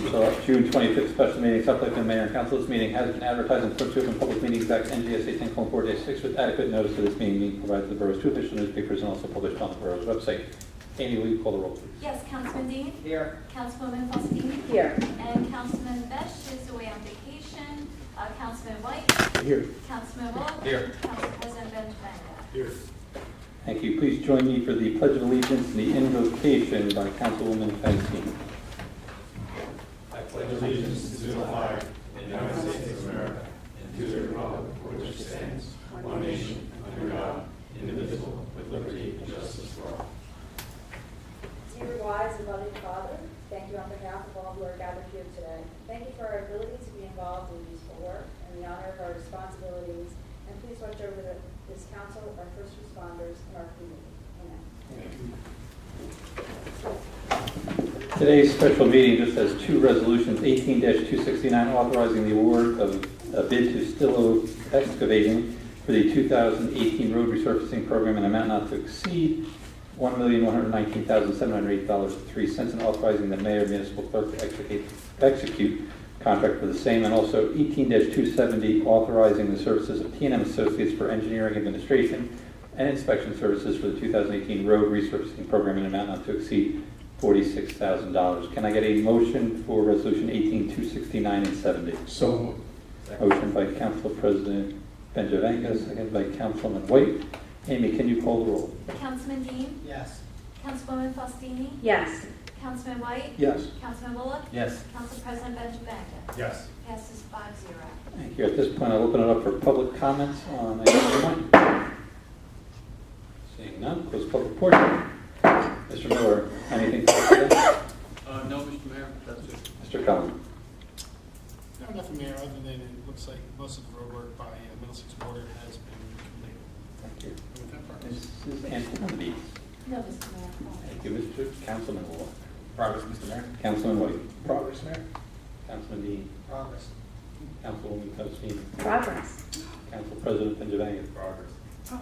June 25th special meeting, supplemental mayor and council. This meeting has been advertised in accordance with Open Public Meetings Act, NJSA 10:4-6, with adequate notice of this meeting being provided to the borough's two official newspapers and also published on the borough's website. Amy, will you call the roll, please? Yes, Councilman Dean. Here. Councilwoman Faustini. Here. And Councilman Besh is away on vacation. Councilman White. Here. Councilman Wall. Here. Council President Benjamin. Here. Thank you. Please join me for the Pledge of Allegiance and the invocation by Councilwoman Faustini. I pledge allegiance to the flag of the United States of America and to the republic for which it stands, one nation, under God, indivisible, with liberty and justice for all. Dear wise and loving Father, thank you on behalf of all who are gathered here today. Thank you for our ability to be involved in useful work and the honor of our responsibilities. And please watch over this council, our first responders, and our community. Amen. Today's special meeting just has two resolutions, 18-269, authorizing the award of a bid to Stillo Excavating for the 2018 road resurfacing program in an amount not to exceed $1,119,708.03, and authorizing the mayor and municipal clerk to execute contract for the same, and also 18-270, authorizing the services of T&M Associates for engineering administration and inspection services for the 2018 road resurfacing program in an amount not to exceed $46,000. Can I get a motion for resolution 18-269 and 70? So moved. Motion by Council President Benjamin, second by Councilman White. Amy, can you call the roll? Councilman Dean. Yes. Councilwoman Faustini. Yes. Councilman White. Yes. Councilman Bullock. Yes. Council President Benjamin. Yes. Passes 5-0. Thank you. At this point, I'll open it up for public comments on item one. Seeing none, close public portion. Mr. Miller, anything to say? No, Mr. Mayor, that's it. Mr. Cullen. No, nothing, Mayor, other than it looks like most of the road work by Middlesex Border has been completed. Thank you. With that progress. Mrs. Antonovich. No, Mr. Mayor. Thank you, Mr. Councilman Wall. Progress, Mr. Mayor. Councilman White. Progress, Mayor. Councilman Dean. Progress. Councilwoman Faustini. Progress. Council President Benjamin. Progress. Oh,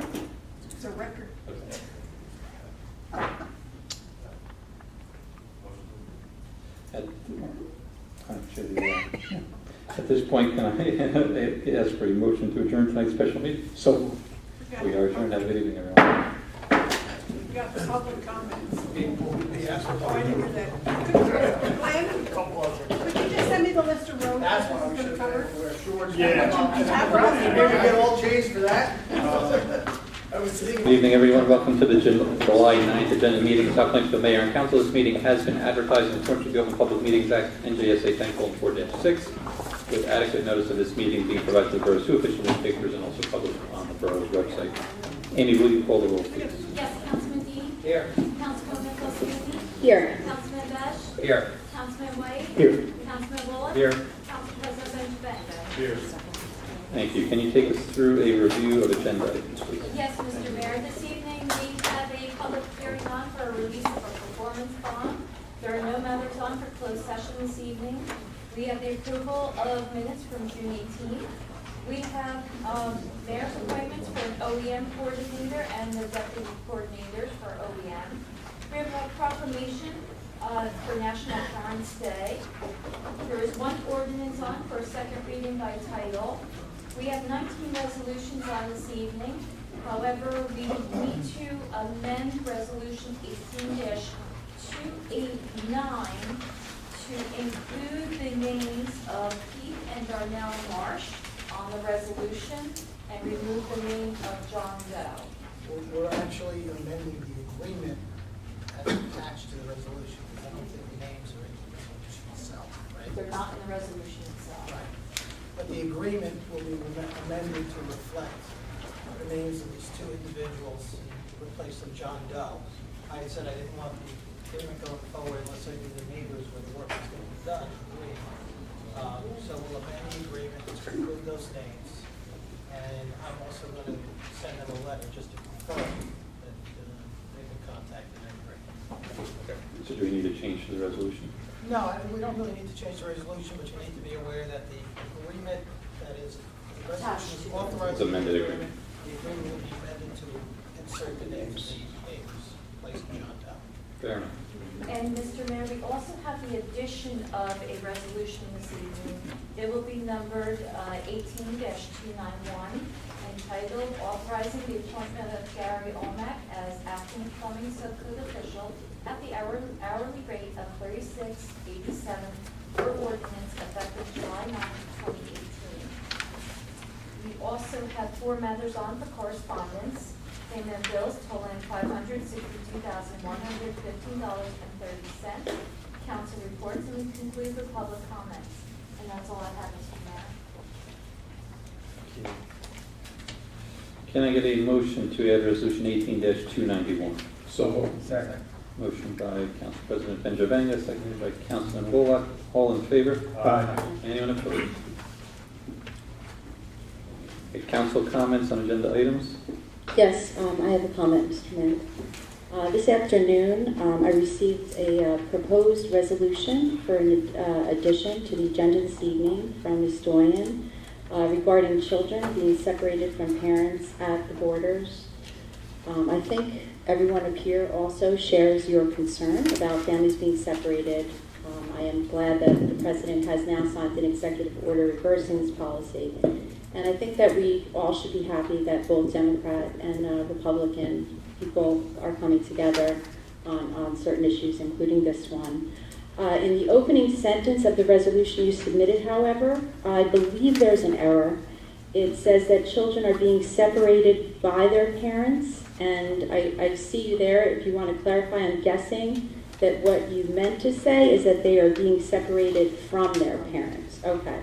it's a record. Okay. At this point, can I ask for a motion to adjourn tonight's special meeting? So We are adjourned. Have a good evening, everyone. We've got the public comments. we asked for Oh, I didn't hear that. Glenn, could you just send me the list of roads? That's why we that's should gonna have cover? wear shorts. Yeah. Maybe get all changed for that. I was Good thinking. evening, everyone. Welcome to the July 9th agenda meeting of Plainfield Mayor and Council. This meeting has been advertised in accordance with the Open Public Meetings Act, NJSA 10:4-6, with adequate notice of this meeting being provided to the borough's two official newspapers and also published on the borough's website. Amy, will you call the roll, please? Yes, Councilman Dean. Here. Councilwoman Faustini. Here. Councilman Besh. Here. Councilman White. Here. Councilman Bullock. Here. Council President Benjamin. Here. Thank you. Can you take us through a review of agenda items, please? Yes, Mr. Mayor, this evening we have a public hearing on for a release of a performance bond. There are no matters on for closed session this evening. We have the approval of minutes from June 18th. We have mayor's appointments for an OEM coordinator and the deputy coordinators for OEM. We have a proclamation for National Parents' Day. There is one ordinance on for a second reading by title. We have 19 resolutions on this evening. However, we need to amend Resolution 18-289 to include the names of Pete and Darnell Marsh on the resolution and remove the name of John Doe. We're actually amending the agreement as attached to the resolution. I don't think the names are in the resolution itself, right? They're not in the resolution itself. Right. But the agreement will be amended to reflect the names of these two individuals in place of John Doe. I had said I didn't want the agreement going forward unless I knew the neighbors where the work was going to be done. So we'll amend the agreement to include those names. And I'm also going to send them a letter just to confirm that they've been contacted and everything. Okay. So do we need to change to the resolution? No, we don't really need to change the resolution, but you need to be aware that the agreement that is, the resolution is authorized. It's amended agreement. The agreement will be amended to insert the names of the neighbors, placed in John Doe. Fair enough. And Mr. Mayor, we also have the addition of a resolution this evening. It will be numbered 18-291, entitled authorizing the appointment of Gary Olmack as acting plumbing subcode official at the hourly rate of $36.87 per ordinance effective July 9, 2018. We also have 4 matters on for correspondence. Payment of bills totaling $562,115.30. Council reports, and we conclude with public comments. And that's all I have, Mr. Mayor. Can I get a motion to add resolution 18-291? So moved. Second. Motion by Council President Benjavanga, seconded by Councilman Bullock. All in favor? Aye. Anyone opposed? Okay, council comments on agenda items? Yes, I have a comment, Mr. Mayor. This afternoon, I received a proposed resolution for an addition to the agenda this evening from Ms. Doyen regarding children being separated from parents at the borders. I think everyone up here also shares your concern about families being separated. I am glad that the President has now signed an executive order reversing this policy. And I think that we all should be happy that both Democrat and Republican people are coming together on certain issues, including this one. In the opening sentence of the resolution you submitted, however, I believe there's an error. It says that children are being separated by their parents, and I see you there. If you want to clarify, I'm guessing that what you meant to say is that they are being separated from their parents. Okay.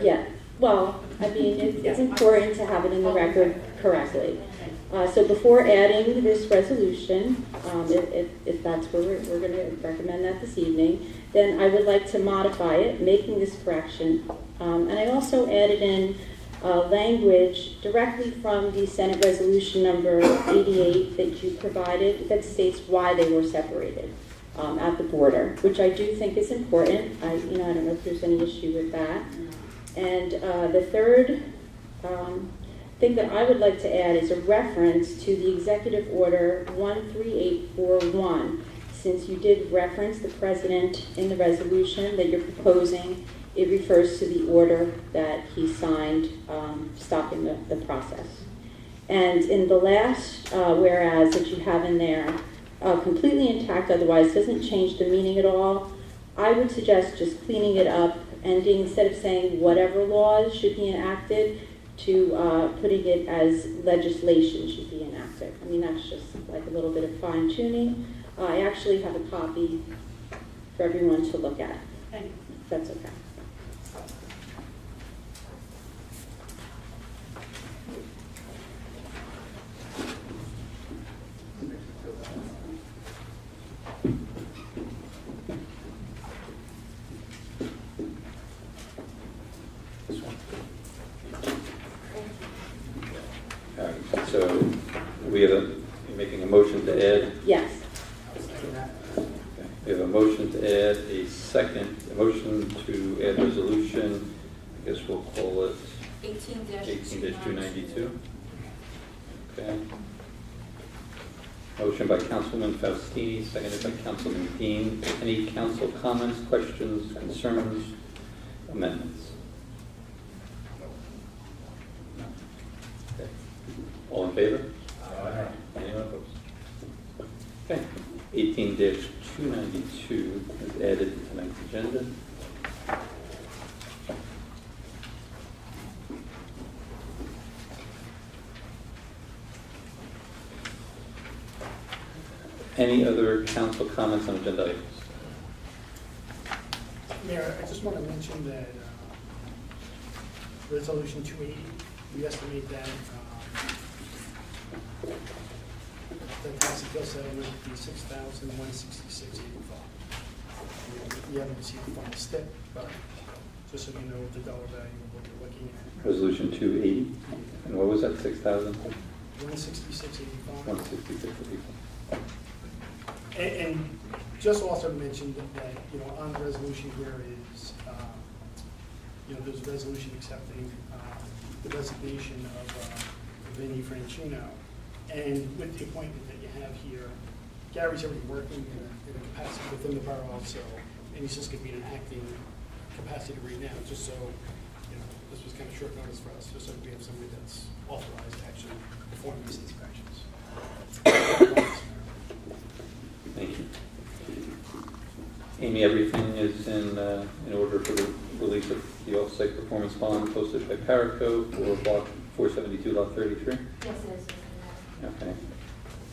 Yeah. Well, I mean, it's important to have it in the record correctly. So before adding this resolution, if that's where we're going to recommend that this evening, then I would like to modify it, making this correction. And I also added in language directly from the Senate Resolution number 88 that you provided that states why they were separated at the border, which I do think is important. I don't know if there's any issue with that. And the third thing that I would like to add is a reference to the Executive Order 13841. Since you did reference the President in the resolution that you're proposing, it refers to the order that he signed stopping the process. And in the last whereas that you have in there, completely intact, otherwise doesn't change the meaning at all, I would suggest just cleaning it up, ending, instead of saying whatever laws should be enacted, to putting it as legislation should be enacted. I mean, that's just like a little bit of fine tuning. I actually have a copy for everyone to look at. Thank you. If that's okay. This one. All right, so we have you're making a motion to add. Yes. Okay. We have a motion to add a motion to add resolution, I guess we'll call it 18-292. Okay. Motion by Councilman Faustini, seconded by Councilman Dean. Any council comments, questions, concerns, amendments? No. Okay. All in favor? Aye. Anyone opposed? Okay. 18-292 is added to tonight's agenda. Any other council comments on agenda items? Mayor, I just want to mention that Resolution 280, we estimate that the tax appeal settlement would be $6,166.85. We haven't received the final step, but just so you know the dollar value of what you're looking at. Resolution 280. And what was that, 6,000? 166.85. 166.85. And just also mention that, on the resolution here is, there's a resolution accepting the resignation of Vinnie Franchino. And with the appointment that you have here, Gary's already working in a capacity within the borough, so, and he's just gonna be in an acting capacity right now, just so, you know, this was kind of short notice for us, just so we have somebody that's authorized to actually perform these inspections. Thank you. Amy, everything is in order for the release of the off-site performance bond posted by Paraco for block 472, lot 33? Yes, it is, Mr. Mayor. Okay.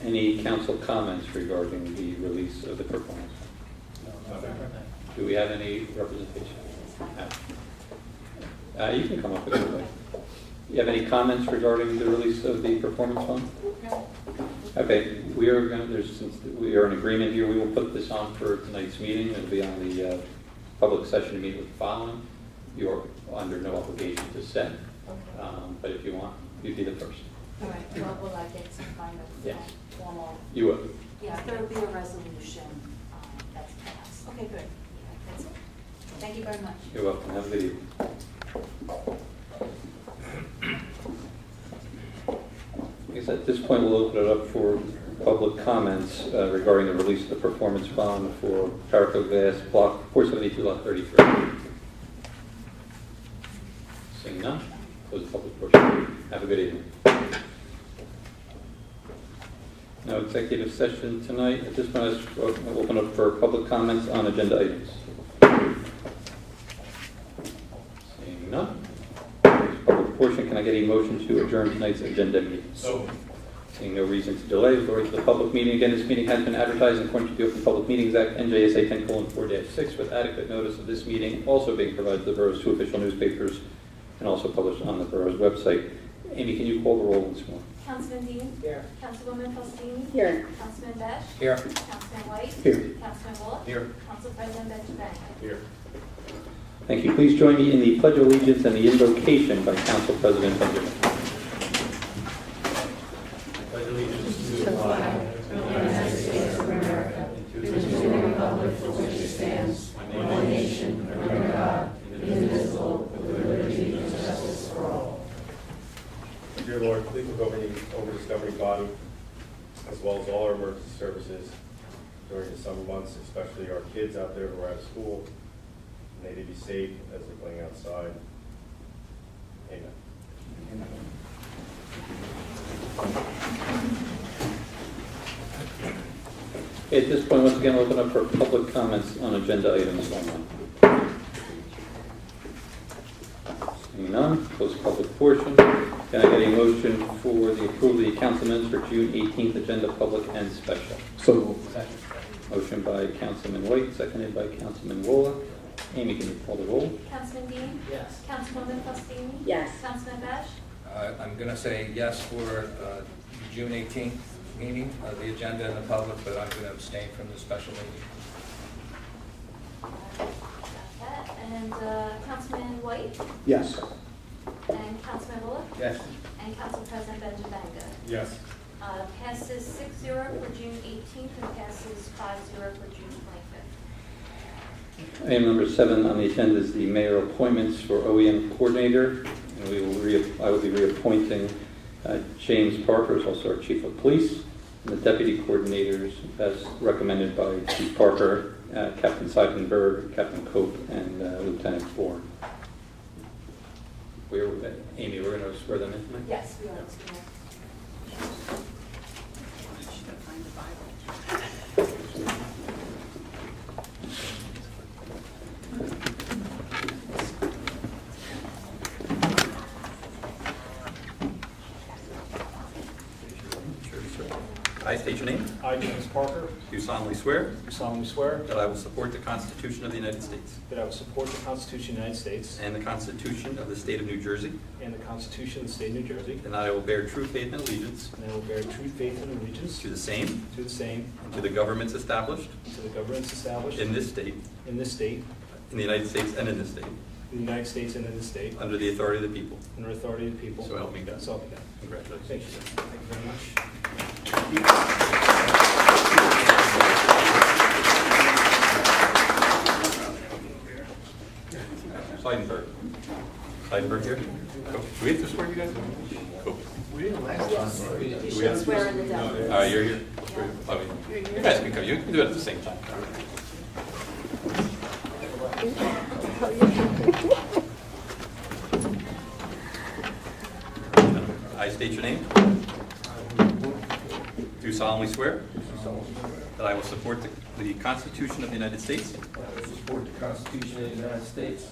Any council comments regarding the release of the performance bond? Do we have any representation? You can come up with it. You have any comments regarding the release of the performance bond? No. Okay, we are going, since we are in agreement here, we will put this on for tonight's meeting. It'll be on the public session immediately following. You are under no obligation to set, Okay. but if you want, you'd be the first. All right, well, will I get some kind of Yes. formal? You will. Yeah, there will be a resolution that's passed. Okay, good. Yeah, that's it. Thank you very much. You're welcome. Have a good evening. I guess at this point, we'll open it up for public comments regarding the release of the performance bond for Paraco Glass, block 472, lot 33. Seeing none, close the public portion. Have a good evening. No executive session tonight. At this point, let's open up for public comments on agenda items. Seeing none. Public portion, can I get a motion to adjourn tonight's agenda meeting? So. Seeing no reason to delay, we'll go right to the public meeting. Again, this meeting has been advertised in accordance with the Open Public Meetings Act, NJSA 10:4-6, with adequate notice of this meeting also being provided to the borough's 2 official newspapers and also published on the borough's website. Amy, can you call the roll once more? Councilman Dean? Here. Councilwoman Faustini? Here. Councilman Besh? Here. Councilman White? Here. Councilman Bullock? Here. Council President Benjamin? Here. Thank you. Please join me in the Pledge of Allegiance and the invocation by Council President Benjamin. Pledge allegiance to the flag of the United States of America, and to the republic for which it stands, one nation, under God, indivisible, with liberty and justice for all. Dear Lord, please look over this governing body, as well as all our emergency services during the summer months, especially our kids out there who are out of school. May they be safe as they're playing outside. Amen. Okay, at this point, once again, we'll open up for public comments on agenda items only. Seeing none, close the public portion. Can I get a motion for the approval of the council minutes for June 18th agenda, public and special? So. Motion by Councilman White, seconded by Councilman Wola. Amy, can you call the roll? Councilman Dean? Yes. Councilwoman Faustini? Yes. Councilman Besh? I'm going to say yes for June 18th meeting, the agenda and the public, but I'm going to abstain from the special meeting. Got that. And Councilman White? Yes. And Councilman Bullock? Yes. And Council President Benjamin? Yes. Passes 6-0 for June 18th and passes 5-0 for June 25th. Item number 7 on the agenda is the mayor appointments for OEM coordinator. And I will be reappointing James Parker, who's also our chief of police, and the deputy coordinators as recommended by Chief Parker, Captain Seidenberg, Captain Cope, and Lieutenant Bourne. Amy, we're going to swear them in tonight? Yes, we are. Mr. Mayor. I state your name. I, James Parker, Do solemnly swear do solemnly swear that I will support the Constitution of the United States that I will support the Constitution of the United States and the Constitution of the State of New Jersey, and the Constitution of the State of New Jersey, and that I will bear true faith and allegiance and I will bear true faith and allegiance to the same to the same, and to the governments established to the governments established in this state, in this state, in the United States and in this state, in the United States and in this state, under the authority of the people. under authority of the people. So help me God. So help me God. Congratulations. Thank you, sir. Thank you very much. Seidenberg. Seidenberg here? Cool. Do we have to swear you guys? Cool. We didn't last Do we have to Swear in the devil. All right, you're here. I mean, you guys can come, you can do it at the same time. I state your name. Do solemnly swear that I will support the Constitution of the United States I will support the Constitution of the United States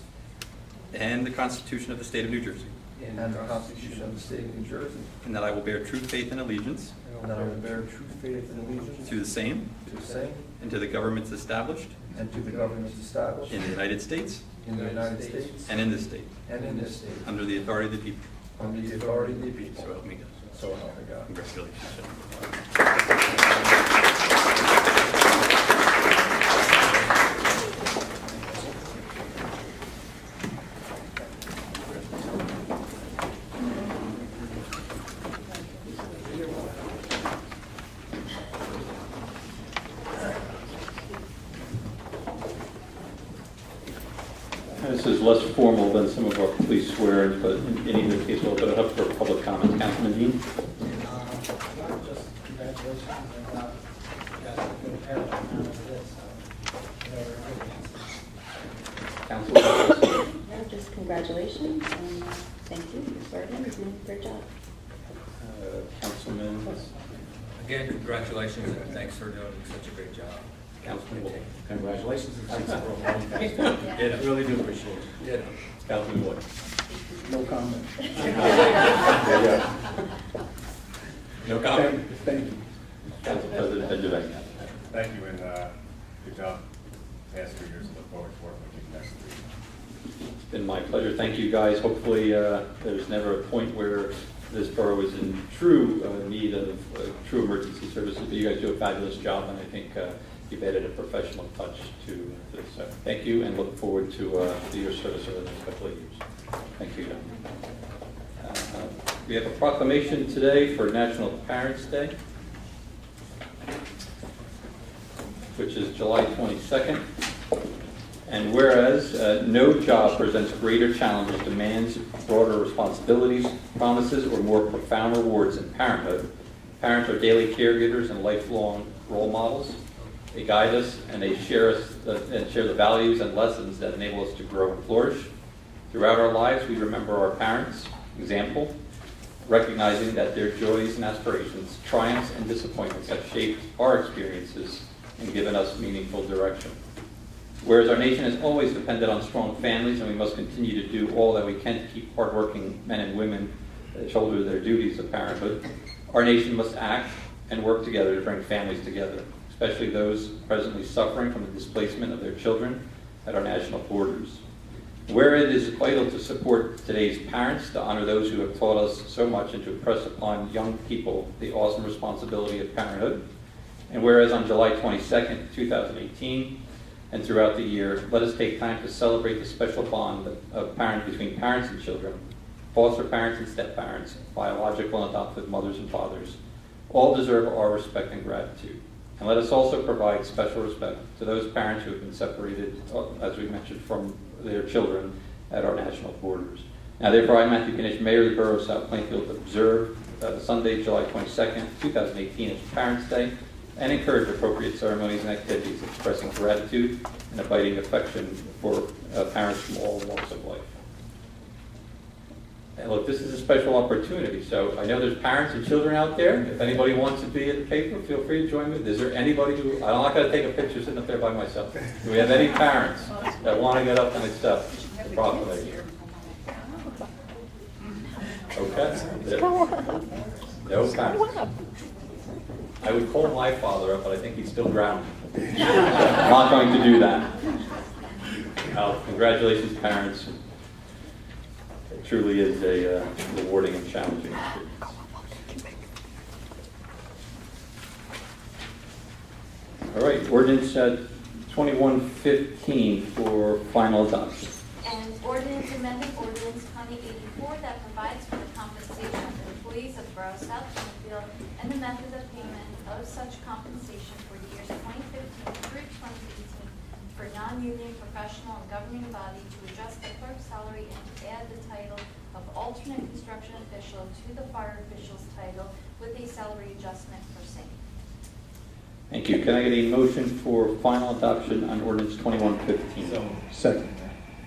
and the Constitution of the State of New Jersey, and the Constitution of the State of New Jersey, and that I will bear true faith and allegiance and that I will bear true faith and allegiance to the same to the same and to the governments established and to the governments established in the United States in the United States and in this state, and in this state, under the authority of the people. under the authority of the people. So help me God. So help me God. Congratulations. This is less formal than some of our police swearings, but in either case, we'll open it up for public comments. Councilman Dean? Just congratulations and you guys are good parents now for this. Councilman? Yeah, just congratulations and thank you for starting and doing a great job. Councilman? Again, congratulations and thanks for doing such a great job. Councilman Wood? Congratulations. Yeah. Really do appreciate it. Yeah. Councilman Wood? No comment. No comment? Thank you. Council President Benjamin? Thank you, and good job past 3 years. I look forward to working with you next 3 years. It's been my pleasure. Thank you, guys. Hopefully, there's never a point where this borough is in true need of true emergency services, but you guys do a fabulous job, and I think you've added a professional touch to this. So thank you, and look forward to your service over the next couple of years. Thank you, John. We have a proclamation today for National Parents' Day, which is July 22nd. And whereas no job presents greater challenges, demands broader responsibilities, promises, or more profound rewards than parenthood, parents are daily caregivers and lifelong role models. They guide us and they share the values and lessons that enable us to grow and flourish. Throughout our lives, we remember our parents' example, recognizing that their joys and aspirations, triumphs and disappointments have shaped our experiences and given us meaningful direction. Whereas our nation has always depended on strong families, and we must continue to do all that we can to keep hardworking men and women shoulder their duties of parenthood, our nation must act and work together to bring families together, especially those presently suffering from the displacement of their children at our national borders. Where it is vital to support today's parents, to honor those who have taught us so much, and to impress upon young people the awesome responsibility of parenthood. And whereas on July 22nd, 2018, and throughout the year, let us take time to celebrate the special bond between parents and children, foster parents and step-parents, biological and adoptive mothers and fathers. All deserve our respect and gratitude. And let us also provide special respect to those parents who have been separated, as we mentioned, from their children at our national borders. Now, therefore, I, Matthew Knish, Mayor of the Borough of South Plainfield, observe Sunday, July 22nd, 2018 as Parents' Day, and encourage appropriate ceremonies and activities expressing gratitude and abiding affection for parents from all walks of life. And look, this is a special opportunity, so I know there's parents and children out there. If anybody wants to be at the paper, feel free to join me. Is there anybody who, I'm not going to take a picture sitting up there by myself. Do we have any parents that want to get up and accept the proclamation? Okay. No parents. I would call my father up, but I think he's still grounded. I'm not going to do that. Congratulations, parents. It truly is a rewarding and challenging experience. All right, ordinance 2115 for final adoption. And ordinance amending ordinance 2084 that provides for the compensation of employees of the Borough of South Plainfield and the method of payment of such compensation for the years 2015 through 2018 for non-union professional and governing body to adjust the clerk's salary and to add the title of alternate construction official to the fire official's title with a salary adjustment for same. Thank you. Can I get a motion for final adoption on ordinance 2115? So, Second.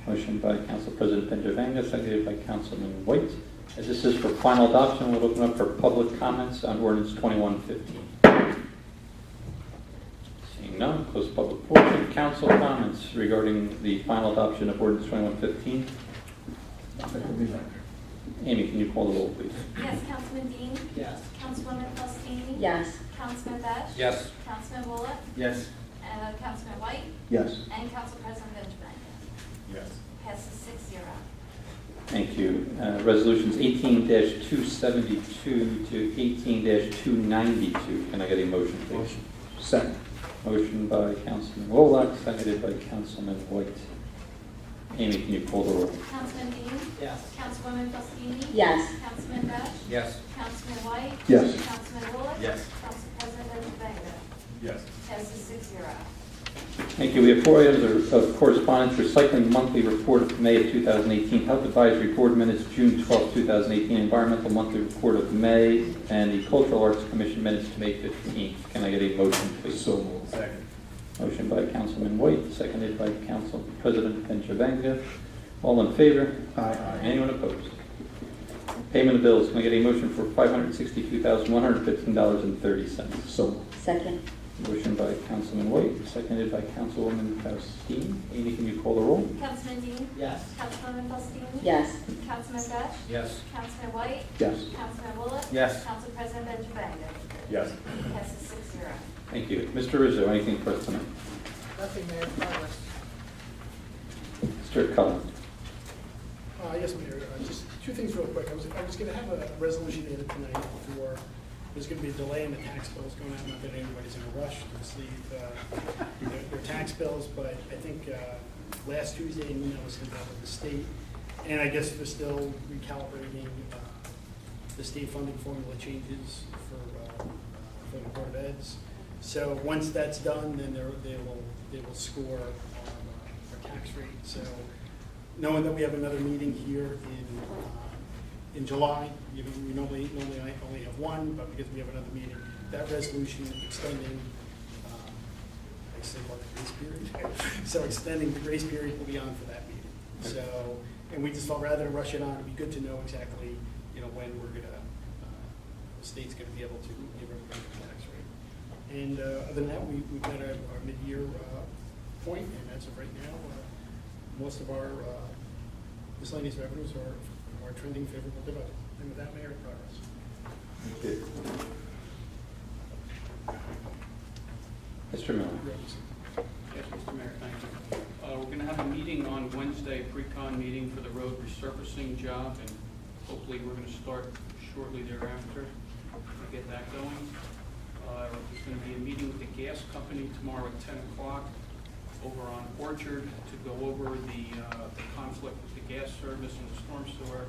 Motion by Council President Benjavanga, seconded by Councilman White. As this is for final adoption, we'll open up for public comments on ordinance 2115. Seeing none, close the public portion. Council comments regarding the final adoption of ordinance 2115. Amy, can you call the roll, please? Yes, Councilman Dean? Yes. Councilwoman Faustini? Yes. Councilman Besh? Yes. Councilman Bullock? Yes. Councilman White? Yes. And Council President Benjamin? yes. Passes 6-0. Thank you. Resolutions 18-272 to 18-292. Can I get a motion, please? Motion. Second. Motion by Councilman Wolak, seconded by Councilman White. Amy, can you call the roll? Councilman Dean? Yes. Councilwoman Faustini? Yes. Councilman Besh? Yes. Councilman White? Yes. Councilman Bullock? Yes. Council President Benjamin? Yes. Passes 6-0. Thank you. We have 4 items of correspondence. Recycling monthly report of May of 2018. Health Advisory Board minutes June 12, 2018. Environmental monthly report of May. And the Cultural Arts Commission minutes to May 15th. Can I get a motion, please? So moved. Second. Motion by Councilman White, seconded by Council President Benjavanga. All in favor? Aye. Anyone opposed? Payment of bills. Can I get a motion for $562,115.30? So moved. Second. Motion by Councilman White, seconded by Councilwoman Faustine. Amy, can you call the roll? Councilman Dean? Yes. Councilwoman Faustini? Yes. Councilman Besh? Yes. Councilman White? Yes. Councilman Bullock? Yes. Council President Benjamin? Yes. Passes 6-0. Thank you. Mr. Rizzo, anything for us tonight? Nothing, Mayor, progress. Mr. Cullen? Yes, Mayor, just 2 things real quick. I was going to have a resolution added tonight for, there's going to be a delay in the tax bills going out. Not that anybody's in a rush to receive their tax bills, but I think last Tuesday an email was sent out to the state, and I guess they're still recalibrating the state funding formula changes for the Board of Eds. So once that's done, then they will score our tax rate. So knowing that we have another meeting here in July, we normally only have one, but because we have another meeting, that resolution extending, I say what, the grace period? So extending the grace period will be on for that meeting. So, and we just felt rather than rush it on, it'd be good to know exactly, when we're gonna, the state's gonna be able to give everybody the tax rate. And other than that, we've got our mid-year point, and as of right now, most of our miscellaneous revenues are trending favorable to budget. And with that, Mayor, progress. Thank you. Mr. Miller? Yes, Mr. Mayor, thank you. We're going to have a meeting on Wednesday, a pre-con meeting for the road resurfacing job, and hopefully we're going to start shortly thereafter to get that going. There's going to be a meeting with the gas company tomorrow at 10 o'clock over on Orchard to go over the conflict with the gas service and the storm sewer.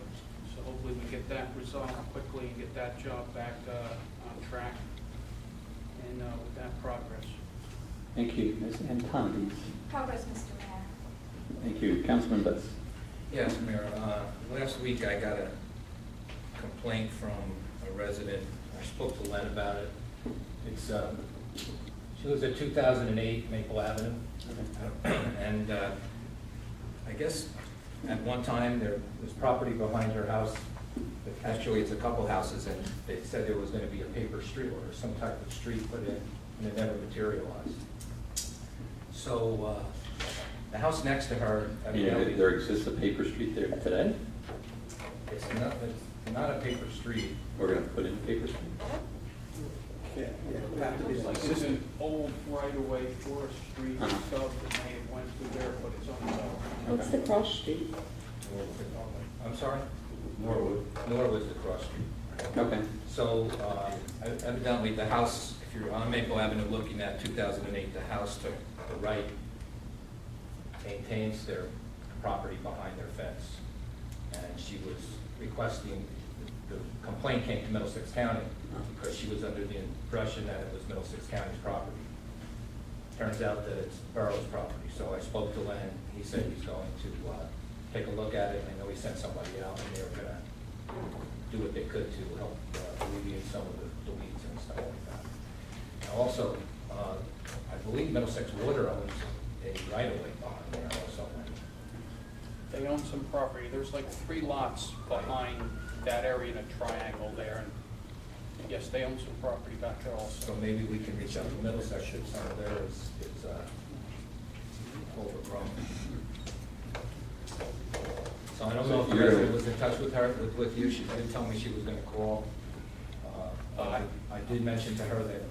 So hopefully we get that resolved quickly and get that job back on track. And with that, progress. Thank you. Ms. Antonis? Progress, Mr. Mayor. Thank you. Councilman Betts? Yes, Mayor. Last week I got a complaint from a resident. I spoke to Len about it. It's she lives at 2008 Maple Avenue, and I guess at one time there was property behind her house. Actually, it's a couple houses, and they said there was going to be a paper street or some type of street put in, and it never materialized. So the house next to her, There exists a paper street there today? it's not a paper street. We're going to put in a paper street? Yeah, it would have to be like It's an old right-of-way Forest Street Uh-huh. sub that may have went through there, but it's on the What's the cross street? I'm sorry? Norwood's the cross street. Okay. So evidently the house, if you're on Maple Avenue looking at 2008, the house to the right maintains their property behind their fence. And she was requesting, the complaint came to Middlesex County because she was under the impression that it was Middlesex County's property. Turns out that it's borough's property. So I spoke to Len. He said he's going to take a look at it. I know he sent somebody out, and they were going to do what they could to help alleviate some of the weeds and stuff like that. And also, I believe Middlesex Water owns a right-of-way behind there also. They own some property. There's like 3 lots behind that area in a triangle there. And yes, they own some property back there also. So maybe we can reach out to Middlesex, should some of there is overgrown. So I don't know if the resident was in touch with her, with you, she didn't tell me she was gonna call. I did mention to her that,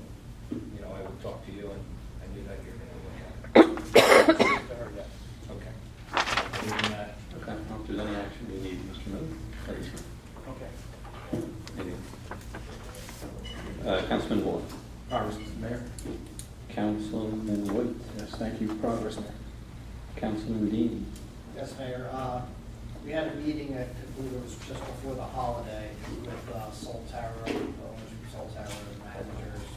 you know, I would talk to you, and I knew that you're gonna look at it. To her, yes. Okay. Other than that, Okay, I don't know if there's any action we need, Mr. Miller. Okay. Councilman Ward. Progress, Mr. Mayor. Councilman White. Yes, thank you. Progress, Mayor. Councilman Dean. Yes, Mayor. We had a meeting that concluded, it was just before the holiday, with Solterra, owners from Solterra, managers,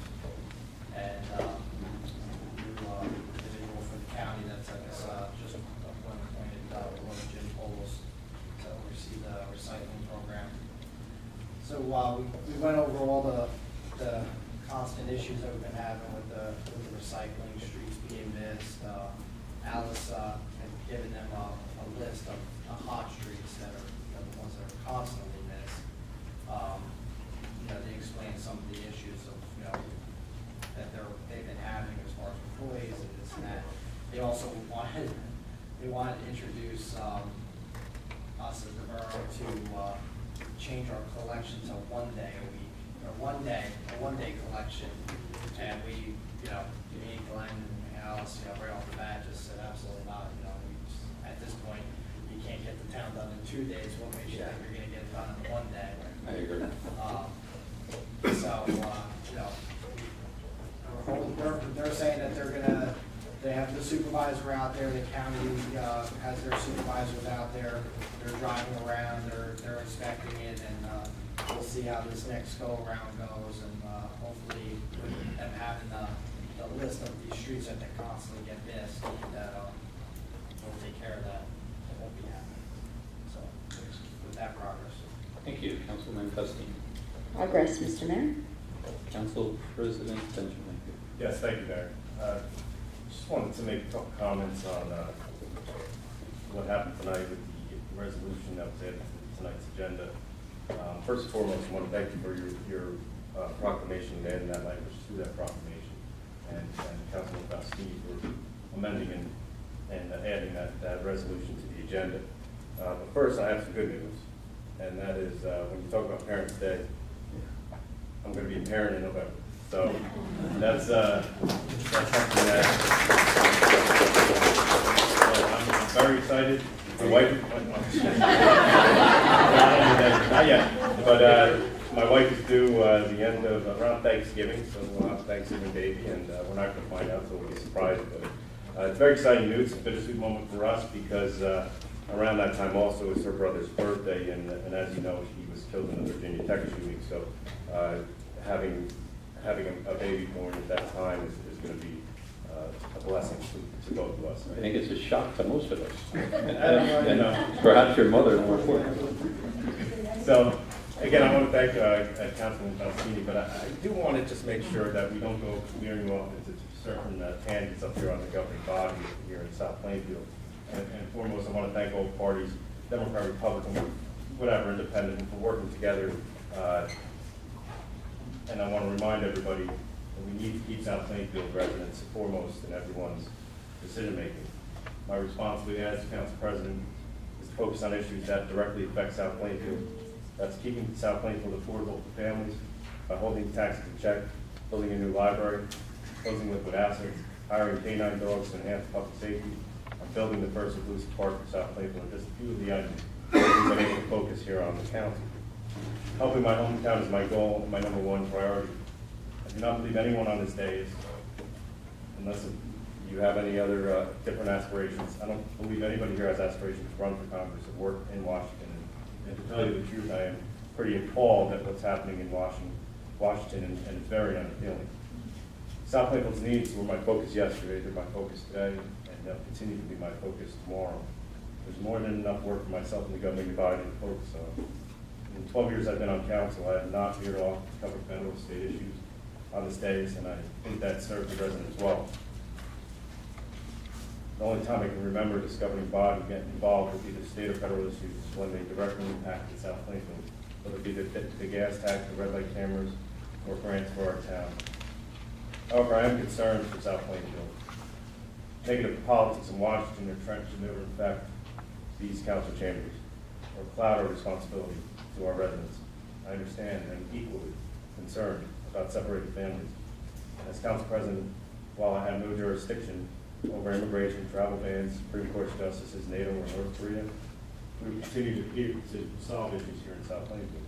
and new individual from the county that's, I guess, just appointed, Jim Polis, to oversee the recycling program. So we went over all the constant issues that we've been having with the recycling, streets being missed. Alice had given them a list of hot streets that are, you know, the ones that are constantly missed. You know, they explained some of the issues of, you know, that they've been having as far as employees and this and that. They also wanted to introduce us as the borough to change our collection to 1 day a week, or a one day collection. And we, you know, me, Glenn, and Alice, you know, right off the bat just said absolutely not. You know, at this point, you can't get the town done in 2 days. What makes you think you're going to get it done in 1 day? I agree. You know, they're saying that they have the supervisor out there, the county has their supervisors out there, they're driving around, they're inspecting it, and we'll see how this next go-around goes, and hopefully with them having the list of these streets that they constantly get missed, that we'll take care of that, it won't be happening. So, with that progress. Thank you, Councilman Custine. Progress, Mr. Mayor. Council President Benjamin. Yes, thank you, Mayor. Just wanted to make a couple comments on what happened tonight with the resolution that was added to tonight's agenda. First and foremost, I want to thank you for your proclamation and adding that language to that proclamation, and Councilman Faustini for amending and adding that resolution to the agenda. But first, I have some good news, and that is when you talk about Parents' Day, I'm going to be a parent in November. So that's something that I'm very excited. My wife, not yet, but my wife is due the end of around Thanksgiving, so we'll have a Thanksgiving baby, and we're not going to find out, so we'll be surprised. But it's very exciting news. It's a bittersweet moment for us because around that time also is her brother's birthday, and as you know, he was killed in the Virginia Tech shooting. So having a baby born at that time is going to be a blessing to both of us. I think it's a shock to most of us. I know. Perhaps your mother more important. So, again, I want to thank Councilman Faustini, but I do want to just make sure that we don't go veering off into certain tangents up here on the governing body here in South Plainfield. And foremost, I want to thank all parties, Democrat, Republican, whatever, independent, for working together. And I want to remind everybody that we need to keep South Plainfield residents foremost in everyone's decision-making. My responsibility as Council President is to focus on issues that directly affect South Plainfield. That's keeping South Plainfield affordable for families by holding taxes in check, building a new library, closing liquid assets, hiring canine dogs to enhance public safety, and building the first inclusive park for South Plainfield. Just a few of the items that we've been able to focus here on the council. Helping my hometown is my goal and my #1 priority. I do not believe anyone on this day is, unless you have any other different aspirations, I don't believe anybody here has aspirations to run for Congress or work in Washington. And to tell you the truth, I am pretty appalled at what's happening in Washington, and it's very unappealing. South Plainfield's needs were my focus yesterday, they're my focus today, and they'll continue to be my focus tomorrow. There's more than enough work for myself and the governing body to focus on. In the 12 years I've been on council, I have not veered off to cover federal state issues. on this day, and I think that serves the residents well. The only time I can remember this governing body getting involved with either state or federal issues when they directly impacted South Plainfield, whether it be the gas tax, the red light cameras, or grants for our town. However, I am concerned for South Plainfield. Negative politics in Washington or Trenton should never affect these council chambers or cloud our responsibility to our residents. I understand and am equally concerned about separated families. As council president, while I have no jurisdiction over immigration, travel bans, Supreme Court justices, NATO, or North Korea, we will continue to solve issues here in South Plainfield.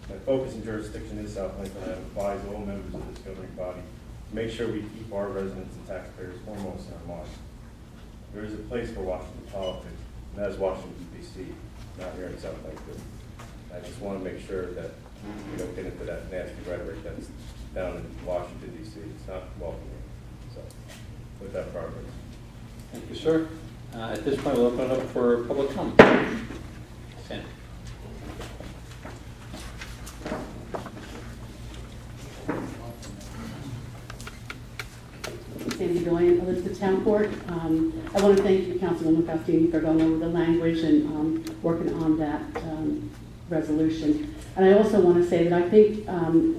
My focus and jurisdiction is South Plainfield, and I advise all members of this governing body to make sure we keep our residents and taxpayers foremost in our minds. There is a place for Washington politics, and that is Washington, D.C., not here in South Plainfield. I just want to make sure that we don't get into that nasty rhetoric that's down in Washington, D.C. It's not welcoming. So, with that progress. Thank you, sir. At this point, we'll open it up for public comment. Sam. Sandy Doyen, Elizabeth Town Court. I want to thank you, Councilwoman Faustini, for going over the language and working on that resolution. And I also want to say that I think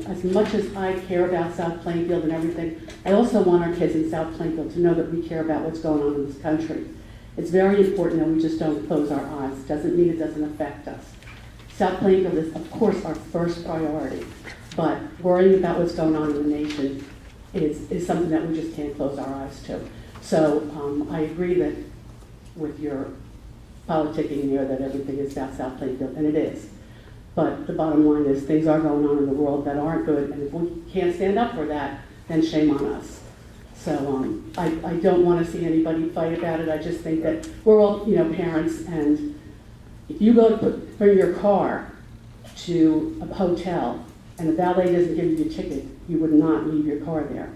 as much as I care about South Plainfield and everything, I also want our kids in South Plainfield to know that we care about what's going on in this country. It's very important that we just don't close our eyes. Doesn't mean it doesn't affect us. South Plainfield is, of course, our first priority, but worrying about what's going on in the nation is something that we just can't close our eyes to. So I agree that with your politicking here that everything is about South Plainfield, and it is. But the bottom line is things are going on in the world that aren't good, and if we can't stand up for that, then shame on us. So I don't want to see anybody fight about it. I just think that we're all, parents, and if you go to bring your car to a hotel and the valet doesn't give you a ticket, you would not leave your car there.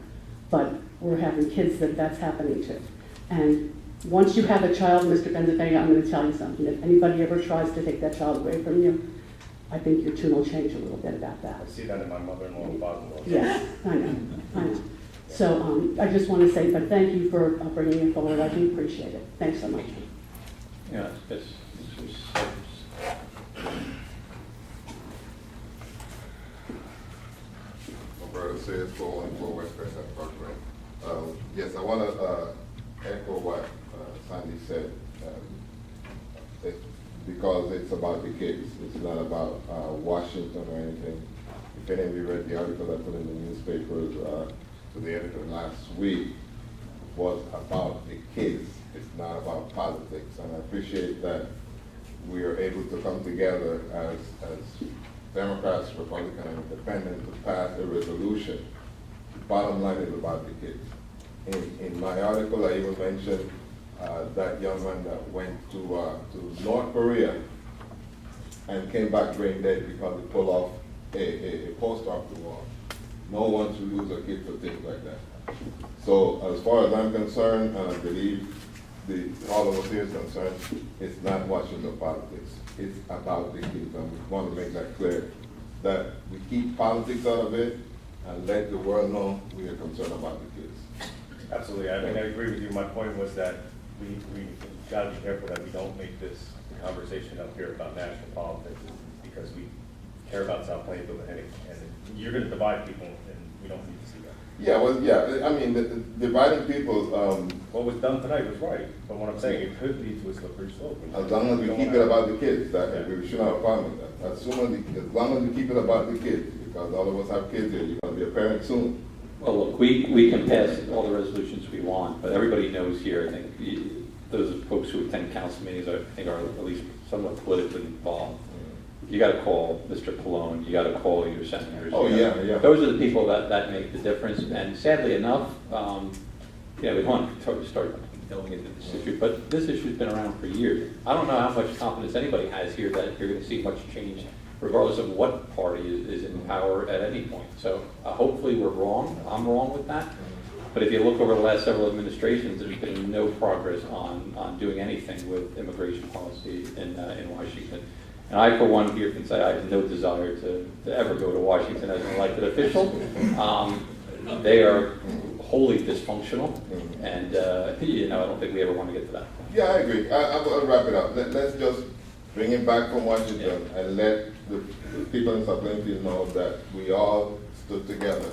But we're having kids that's happening to. And once you have a child, Mr. Benzafega, I'm going to tell you something. If anybody ever tries to take that child away from you, I think your tune will change a little bit about that. I see that in my mother-in-law and father-in-law. Yes, I know. So I just want to say, but thank you for bringing it forward. I do appreciate it. Thanks so much. Yeah, this was Roberto says 414 West Crescent Parkway. Yes, I want to echo what Sandy said. Because it's about the kids. It's not about Washington or anything. If any of you read the article I put in the newspapers to the editor last week, was about the kids. It's not about politics. And I appreciate that we are able to come together as Democrats, Republicans, and Independents to pass a resolution. Bottom line is about the kids. In my article, I even mentioned that young man that went to North Korea and came back brain dead because he pulled off a post off the wall. No one should lose a kid for things like that. So as far as I'm concerned, and I believe all of us here is concerned, it's not Washington politics. It's about the kids, and we want to make that clear, that we keep politics out of it and let the world know we are concerned about the kids. Absolutely. I mean, I agree with you. My point was that we got to be careful that we don't make this conversation up here about national politics, because we care about South Plainfield, and you're going to divide people, and we don't need to see that. Yeah, well, yeah. I mean, dividing people. What was done tonight was right, but what I'm saying, it could lead to a slippery slope. As long as we keep it about the kids, we shouldn't have a problem with that. As long as we keep it about the kids, because all of us have kids here. You're going to be a parent soon. Well, look, we can pass all the resolutions we want, but everybody knows here, I think, those folks who attend council meetings, I think, are at least somewhat politically involved. You got to call Mr. Pallone, you got to call your senators. Oh, yeah. Those are the people that make the difference, and sadly enough, we don't want to start delving into this issue, but this issue's been around for years. I don't know how much confidence anybody has here that you're going to see much change, regardless of what party is in power at any point. So hopefully we're wrong. I'm wrong with that. But if you look over the last several administrations, there's been no progress on doing anything with immigration policy in Washington. And I, for one, here can say I have no desire to ever go to Washington as an elected official. they are wholly dysfunctional, and, I don't think we ever want to get to that point. Yeah, I agree. I'll wrap it up. Let's just bring it back from Washington and let the people in South Plainfield know that we all stood together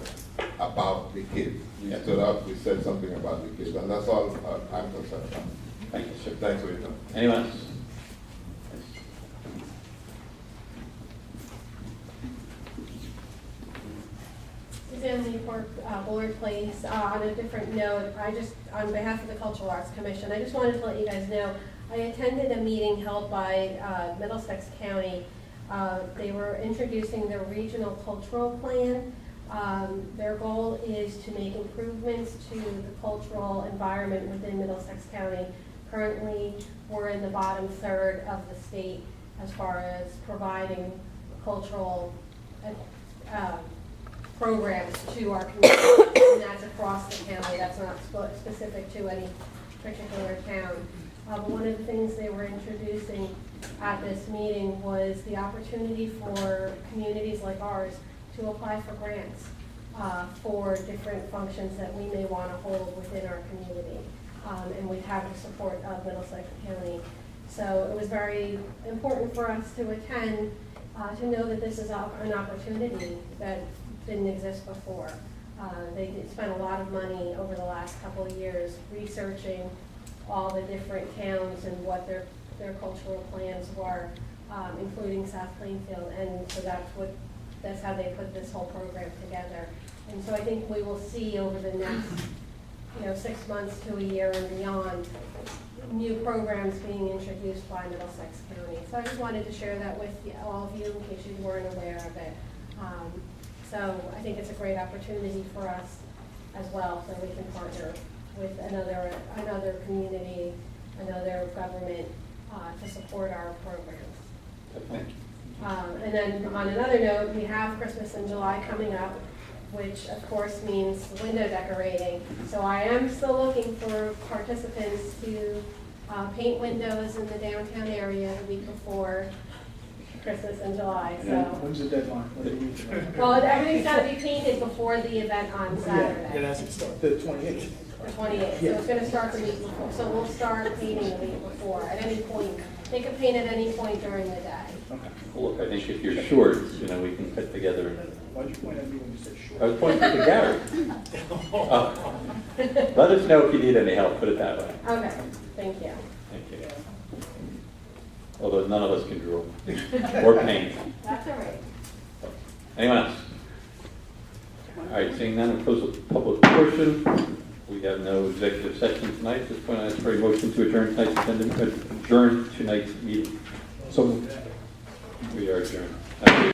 about the kids. We stood up, we said something about the kids, and that's all I'm concerned about. Thank you, sir. Thanks for your time. Anyone else? Suzanne Newport, Bullard Place. On a different note, on behalf of the Cultural Arts Commission, I just wanted to let you guys know, I attended a meeting held by Middlesex County. They were introducing their regional cultural plan. Their goal is to make improvements to the cultural environment within Middlesex County. Currently, we're in the bottom third of the state as far as providing cultural programs to our community, and that's across the county. That's not specific to any particular town. But one of the things they were introducing at this meeting was the opportunity for communities like ours to apply for grants for different functions that we may want to hold within our community. And we have the support of Middlesex County. So it was very important for us to attend to know that this is an opportunity that didn't exist before. They spent a lot of money over the last couple of years researching all the different towns and what their cultural plans were, including South Plainfield. And so that's how they put this whole program together. And so I think we will see over the next 6 months to a year and beyond, new programs being introduced by Middlesex County. So I just wanted to share that with all of you in case you weren't aware of it. So I think it's a great opportunity for us as well, so we can partner with another community, another government to support our programs. And then on another note, we have Christmas in July coming up, which of course means window decorating. So I am still looking for participants to paint windows in the downtown area the week before Christmas in July. So When's the deadline? well, everything's got to be painted before the event on Saturday. Yeah, that's it start, the 28th. The 28th. So it's going to start the week before. So we'll start painting the week before at any point. They can paint at any point during the day. Okay. Well, look, I think if you're short, we can put together. Why'd you point at me when you said short? I was pointing to Gary. Let us know if you need any help, put it that way. Okay, thank you. Thank you. Although none of us can draw or paint. That's all right. Anyone else? All right, seeing none, we'll close the public portion. We have no executive session tonight. At this point, I ask for a motion to adjourn tonight's meeting. So We are adjourned. Thank you.